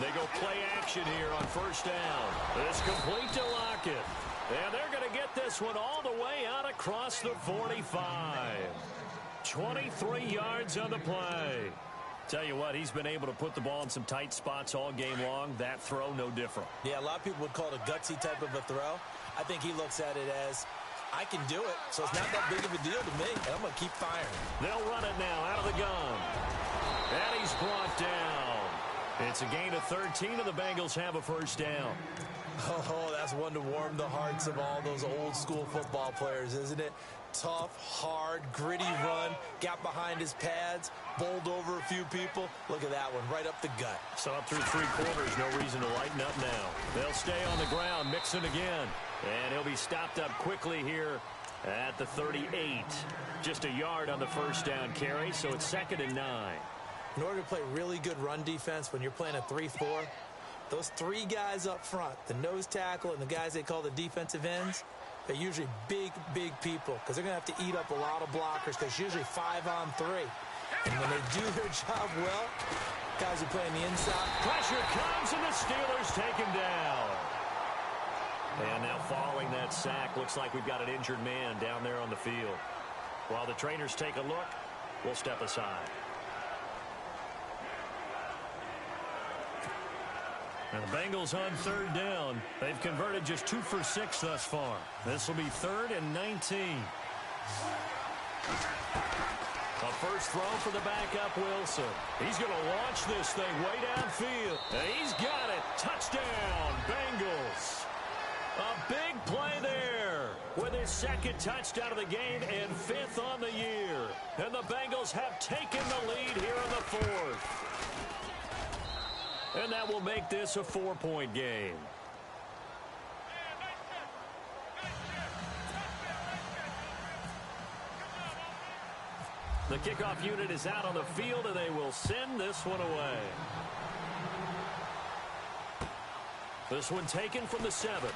Speaker 1: They go play action here on first down. It's complete to Lockett. And they're going to get this one all the way out across the 45. 23 yards on the play. Tell you what, he's been able to put the ball in some tight spots all game long. That throw, no different.
Speaker 3: Yeah, a lot of people would call it a gutsy type of a throw. I think he looks at it as, I can do it, so it's not that big of a deal to me, and I'm going to keep firing.
Speaker 1: They'll run it now out of the gun. And he's brought down. It's a gain of 13, and the Bengals have a first down.
Speaker 3: Oh, that's one to warm the hearts of all those old school football players, isn't it? Tough, hard, gritty run, got behind his pads, bowled over a few people. Look at that one, right up the gut.
Speaker 1: So up through three quarters, no reason to lighten up now. They'll stay on the ground, mixing again. And he'll be stopped up quickly here at the 38. Just a yard on the first down carry, so it's 2nd and 9.
Speaker 3: In order to play really good run defense when you're playing a 3-4, those three guys up front, the nose tackle and the guys they call the defensive ends, they're usually big, big people because they're going to have to eat up a lot of blockers because it's usually 5-on-3. And when they do their job well, guys who play on the inside.
Speaker 1: Pressure comes and the Steelers take him down. And now following that sack, looks like we've got an injured man down there on the field. While the trainers take a look, we'll step aside. And the Bengals on 3rd down. They've converted just 2 for 6 thus far. This will be 3rd and 19. A first throw for the backup Wilson. He's going to launch this thing way downfield. And he's got it. Touchdown, Bengals. A big play there with his 2nd touchdown of the game and 5th on the year. And the Bengals have taken the lead here in the 4th. And that will make this a 4-point game. The kickoff unit is out on the field, and they will send this one away. This one taken from the 7. A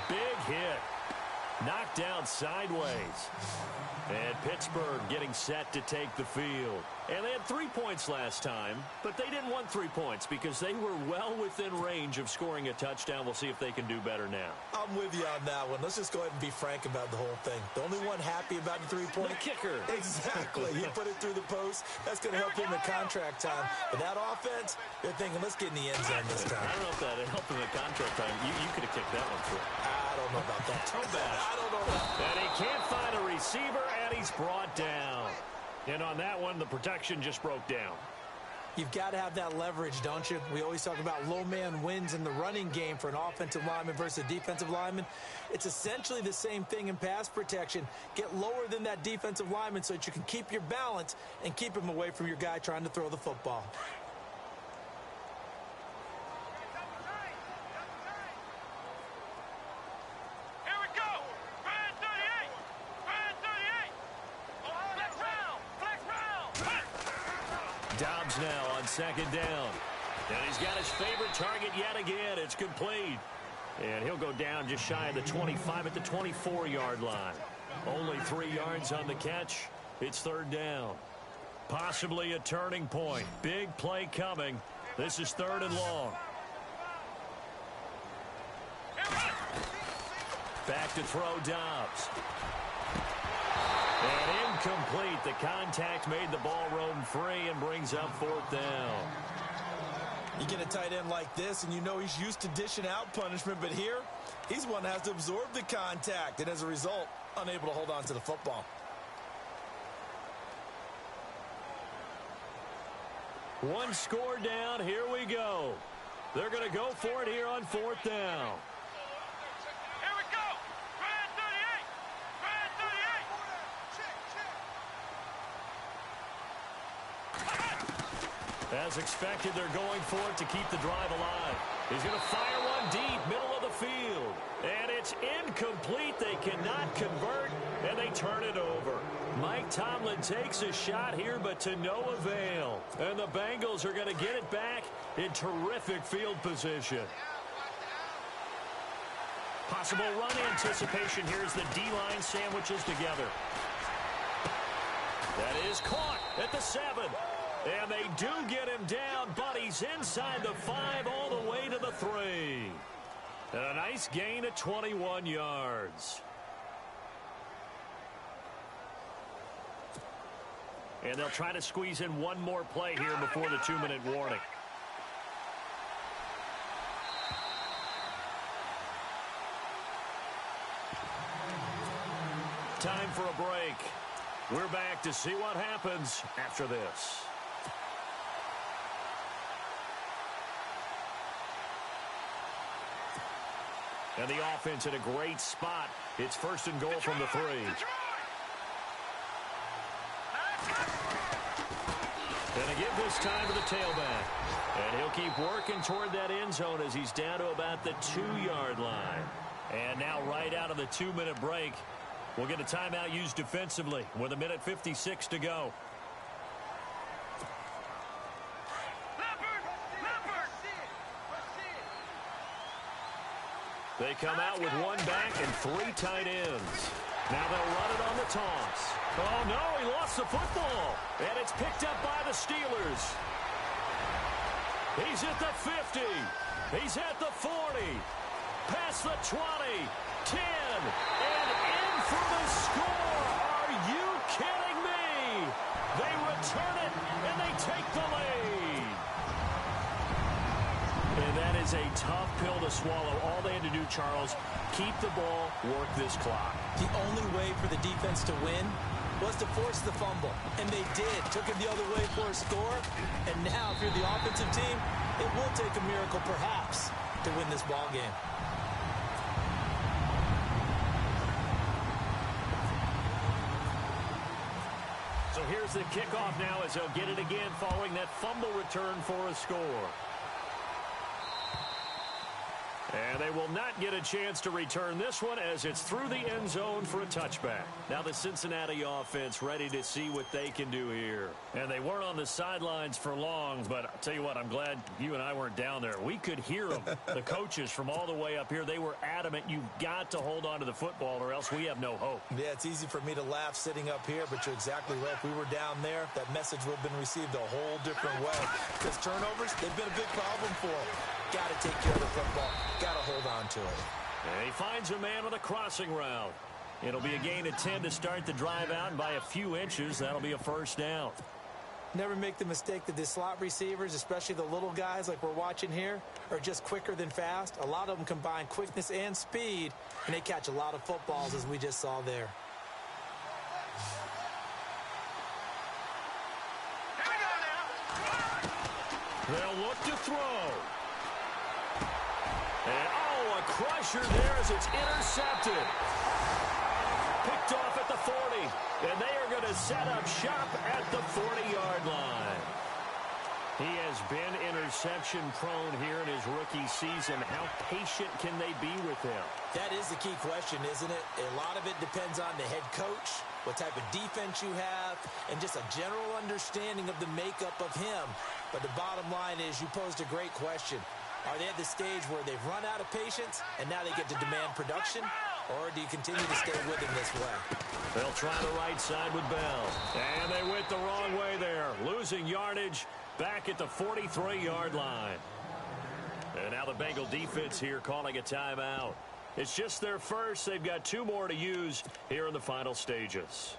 Speaker 1: big hit. Knocked down sideways. And Pittsburgh getting set to take the field. And they had 3 points last time, but they didn't want 3 points because they were well within range of scoring a touchdown. We'll see if they can do better now.
Speaker 3: I'm with you on that one. Let's just go ahead and be frank about the whole thing. The only one happy about the 3-point.
Speaker 1: The kicker.
Speaker 3: Exactly. He put it through the post. That's going to help him in contract time. But that offense, they're thinking, let's get in the end zone this time.
Speaker 1: I don't know if that helped him in contract time. You could have kicked that one through.
Speaker 3: I don't know about that.
Speaker 1: Too bad.
Speaker 3: I don't know about that.
Speaker 1: And he can't find a receiver, and he's brought down. And on that one, the protection just broke down.
Speaker 3: You've got to have that leverage, don't you? We always talk about low man wins in the running game for an offensive lineman versus a defensive lineman. It's essentially the same thing in pass protection. Get lower than that defensive lineman so that you can keep your balance and keep him away from your guy trying to throw the football.
Speaker 1: Dobbs now on 2nd down. And he's got his favorite target yet again. It's complete. And he'll go down just shy of the 25 at the 24-yard line. Only 3 yards on the catch. It's 3rd down. Possibly a turning point. Big play coming. This is 3rd and long. Back to throw Dobbs. And incomplete. The contact made the ball roam free and brings up 4th down.
Speaker 3: You get a tight end like this, and you know he's used to dishing out punishment, but here, he's one that has to absorb the contact, and as a result, unable to hold on to the football.
Speaker 1: One score down. Here we go. They're going to go for it here on 4th down.
Speaker 2: Here we go. Grand 38.
Speaker 1: As expected, they're going for it to keep the drive alive. He's going to fire one deep, middle of the field. And it's incomplete. They cannot convert, and they turn it over. Mike Tomlin takes a shot here, but to no avail. And the Bengals are going to get it back in terrific field position. Possible run anticipation here as the D-line sandwiches together. That is caught at the 7. And they do get him down, but he's inside the 5 all the way to the 3. And a nice gain of 21 yards. And they'll try to squeeze in one more play here before the 2-minute warning. Time for a break. We're back to see what happens after this. And the offense in a great spot. It's 1st and goal from the 3. And a give this time to the tailback. And he'll keep working toward that end zone as he's down to about the 2-yard line. And now right out of the 2-minute break, we'll get a timeout used defensively with 1:56 to go. They come out with one back and 3 tight ends. Now they'll run it on the toss. Oh, no, he lost the football. And it's picked up by the Steelers. He's at the 50. He's at the 40. Past the 20. 10. And in for the score. Are you kidding me? They return it, and they take the lead. And that is a tough pill to swallow. All they had to do, Charles, keep the ball, work this clock.
Speaker 3: The only way for the defense to win was to force the fumble. And they did. Took it the other way for a score. And now, if you're the offensive team, it will take a miracle, perhaps, to win this ball game.
Speaker 1: So here's the kickoff now as they'll get it again following that fumble return for a score. And they will not get a chance to return this one as it's through the end zone for a touchback. Now the Cincinnati offense ready to see what they can do here. And they weren't on the sidelines for long, but I'll tell you what, I'm glad you and I weren't down there. We could hear them, the coaches from all the way up here. They were adamant, you've got to hold on to the football or else we have no hope.
Speaker 3: Yeah, it's easy for me to laugh sitting up here, but you're exactly right. If we were down there, that message would have been received a whole different way. Because turnovers, they've been a big problem for them. Got to take care of the football. Got to hold on to it.
Speaker 1: And he finds a man on the crossing route. It'll be a gain of 10 to start the drive out, and by a few inches, that'll be a 1st down.
Speaker 3: Never make the mistake that the slot receivers, especially the little guys like we're watching here, are just quicker than fast. A lot of them combine quickness and speed, and they catch a lot of footballs, as we just saw there.
Speaker 1: They'll look to throw. And, oh, a crusher there as it's intercepted. Picked off at the 40. And they are going to set up shop at the 40-yard line. He has been interception-prone here in his rookie season. How patient can they be with him?
Speaker 3: That is the key question, isn't it? A lot of it depends on the head coach, what type of defense you have, and just a general understanding of the makeup of him. But the bottom line is you posed a great question. Are they at the stage where they've run out of patience and now they get to demand production? Or do you continue to stay with him this way?
Speaker 1: They'll try the right side with Bell. And they went the wrong way there. Losing yardage back at the 43-yard line. And now the Bengal defense here calling a timeout. It's just their first. They've got 2 more to use here in the final stages.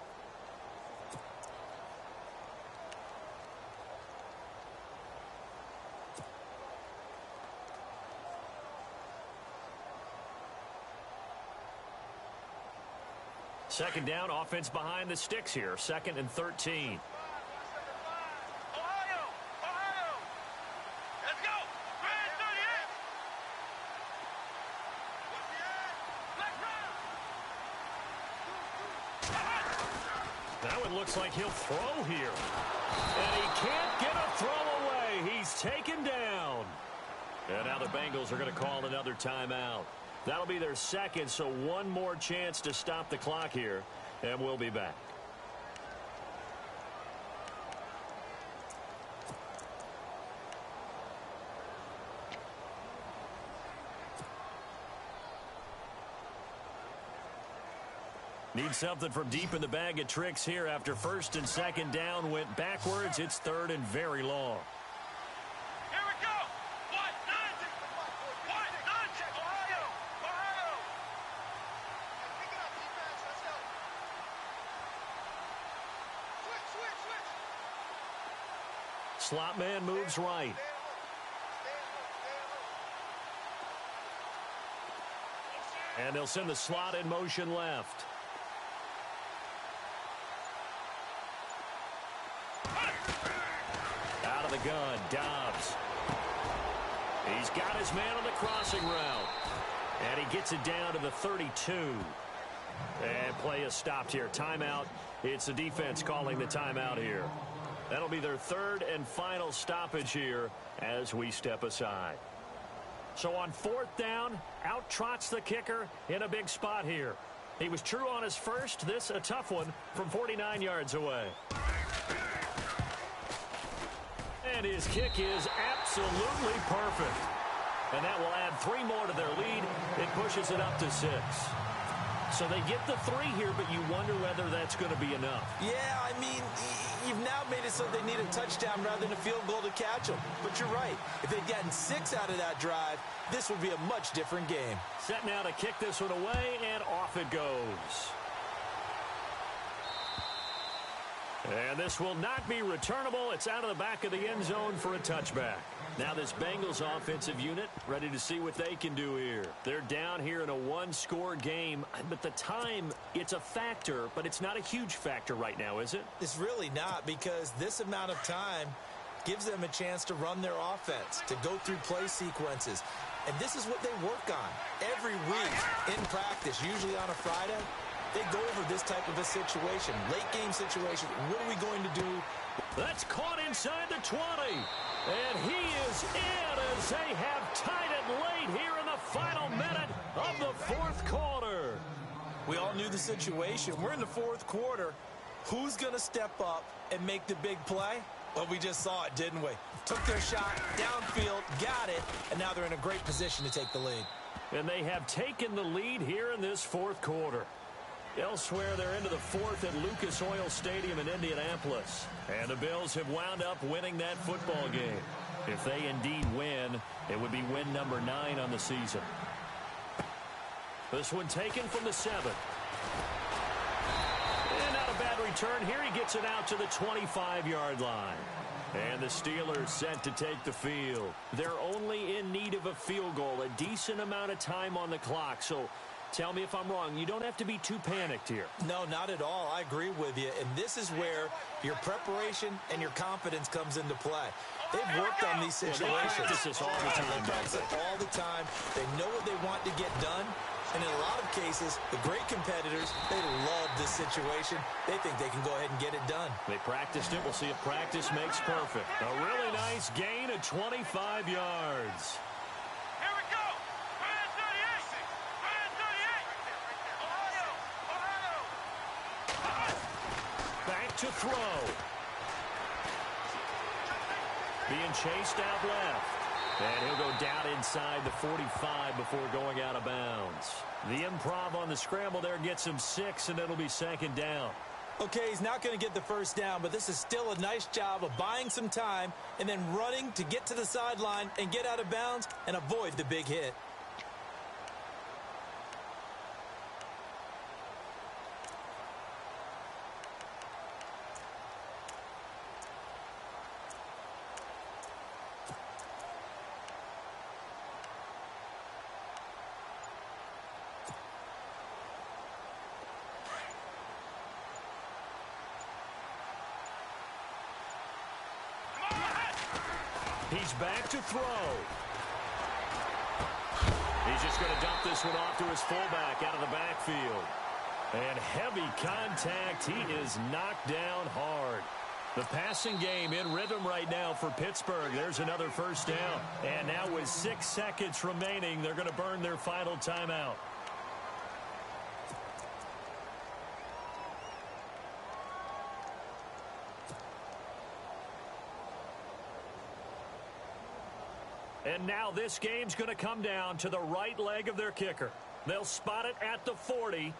Speaker 1: Second down, offense behind the sticks here. 2nd and 13.
Speaker 2: Ohio! Let's go! Grand 38!
Speaker 1: Now it looks like he'll throw here. And he can't get a throw away. away. He's taken down. And now the Bengals are going to call another timeout. That'll be their second, so one more chance to stop the clock here, and we'll be back. Need something from deep in the bag of tricks here after first and second down went backwards. It's third and very long.
Speaker 2: Here we go. What? Nonsense. What? Nonsense. Ohio. Ohio. Pick it up, defense. Let's go. Switch.
Speaker 1: Slot man moves right. And they'll send the slot in motion left. Out of the gun, Dobbs. He's got his man on the crossing route. And he gets it down to the 32. And play is stopped here. Timeout. It's the defense calling the timeout here. That'll be their third and final stoppage here as we step aside. So on fourth down, out trots the kicker in a big spot here. He was true on his first. This a tough one from 49 yards away. And his kick is absolutely perfect. And that will add 3 more to their lead. It pushes it up to 6. So they get the 3 here, but you wonder whether that's going to be enough.
Speaker 3: Yeah, I mean, you've now made it so they need a touchdown rather than a field goal to catch them. But you're right. If they'd gotten 6 out of that drive, this would be a much different game.
Speaker 1: Set now to kick this one away, and off it goes. And this will not be returnable. It's out of the back of the end zone for a touchback. Now this Bengals offensive unit ready to see what they can do here. They're down here in a 1-score game, but the time, it's a factor, but it's not a huge factor right now, is it?
Speaker 3: It's really not, because this amount of time gives them a chance to run their offense, to go through play sequences. And this is what they work on every week in practice, usually on a Friday. They go over this type of a situation, late game situation. What are we going to do?
Speaker 1: That's caught inside the 20. And he is in as they have tied it late here in the final minute of the fourth quarter.
Speaker 3: We all knew the situation. We're in the fourth quarter. Who's going to step up and make the big play? Well, we just saw it, didn't we? Took their shot, downfield, got it, and now they're in a great position to take the lead.
Speaker 1: And they have taken the lead here in this fourth quarter. Elsewhere, they're into the fourth at Lucas Oil Stadium in Indianapolis. And the Bills have wound up winning that football game. If they indeed win, it would be win number 9 on the season. This one taken from the 7. And not a bad return here. He gets it out to the 25-yard line. And the Steelers set to take the field. They're only in need of a field goal, a decent amount of time on the clock. So tell me if I'm wrong. You don't have to be too panicked here.
Speaker 3: No, not at all. I agree with you. And this is where your preparation and your confidence comes into play. They've worked on these situations.
Speaker 1: They practice this all the time.
Speaker 3: They practice it all the time. They know what they want to get done. And in a lot of cases, the great competitors, they love this situation. They think they can go ahead and get it done.
Speaker 1: They practiced it. We'll see if practice makes perfect. A really nice gain of 25 yards.
Speaker 2: Here we go. 38.
Speaker 1: Back to throw. Being chased out left. And he'll go down inside the 45 before going out of bounds. The improv on the scramble there gets him 6, and it'll be second down.
Speaker 3: Okay, he's not going to get the first down, but this is still a nice job of buying some time and then running to get to the sideline and get out of bounds and avoid the big hit.
Speaker 1: He's back to throw. He's just going to dump this one off to his fullback out of the backfield. And heavy contact. He is knocked down hard. The passing game in rhythm right now for Pittsburgh. There's another first down. And now with 6 seconds remaining, they're going to burn their final timeout. And now this game's going to come down to the right leg of their kicker. They'll spot it at the 40.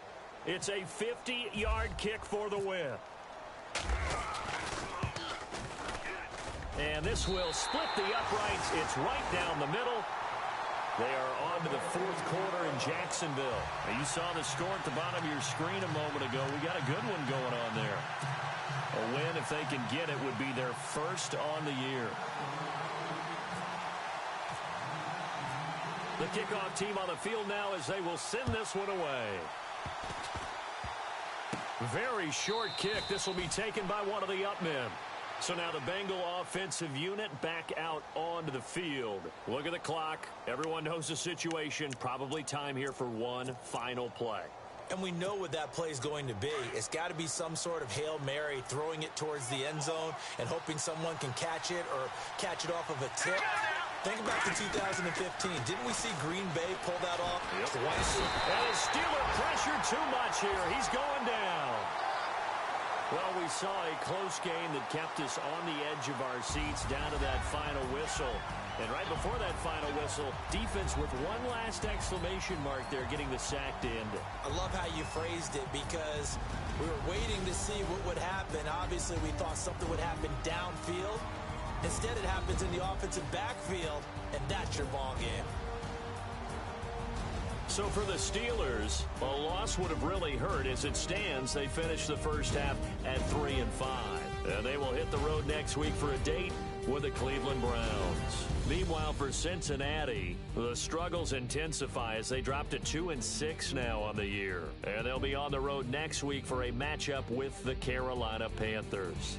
Speaker 1: It's a 50-yard kick for the win. And this will split the uprights. It's right down the middle. They are on to the fourth quarter in Jacksonville. Now, you saw the score at the bottom of your screen a moment ago. We got a good one going on there. A win, if they can get it, would be their first on the year. The kickoff team on the field now as they will send this one away. Very short kick. This will be taken by one of the up men. So now the Bengal offensive unit back out onto the field. Look at the clock. Everyone knows the situation. Probably time here for one final play.
Speaker 3: And we know what that play is going to be. It's got to be some sort of Hail Mary, throwing it towards the end zone and hoping someone can catch it or catch it off of a tip. Think back to 2015. Didn't we see Green Bay pull that off twice?
Speaker 1: And his Steeler pressure too much here. He's going down. Well, we saw a close game that kept us on the edge of our seats down to that final whistle. And right before that final whistle, defense with one last exclamation mark there, getting the sack to end it.
Speaker 3: I love how you phrased it because we were waiting to see what would happen. Obviously, we thought something would happen downfield. Instead, it happens in the offensive backfield, and that's your ball game.
Speaker 1: So for the Steelers, a loss would have really hurt. As it stands, they finished the first half at 3-5. And they will hit the road next week for a date with the Cleveland Browns. Meanwhile, for Cincinnati, the struggles intensify as they drop to 2-6 now on the year. And they'll be on the road next week for a matchup with the Carolina Panthers.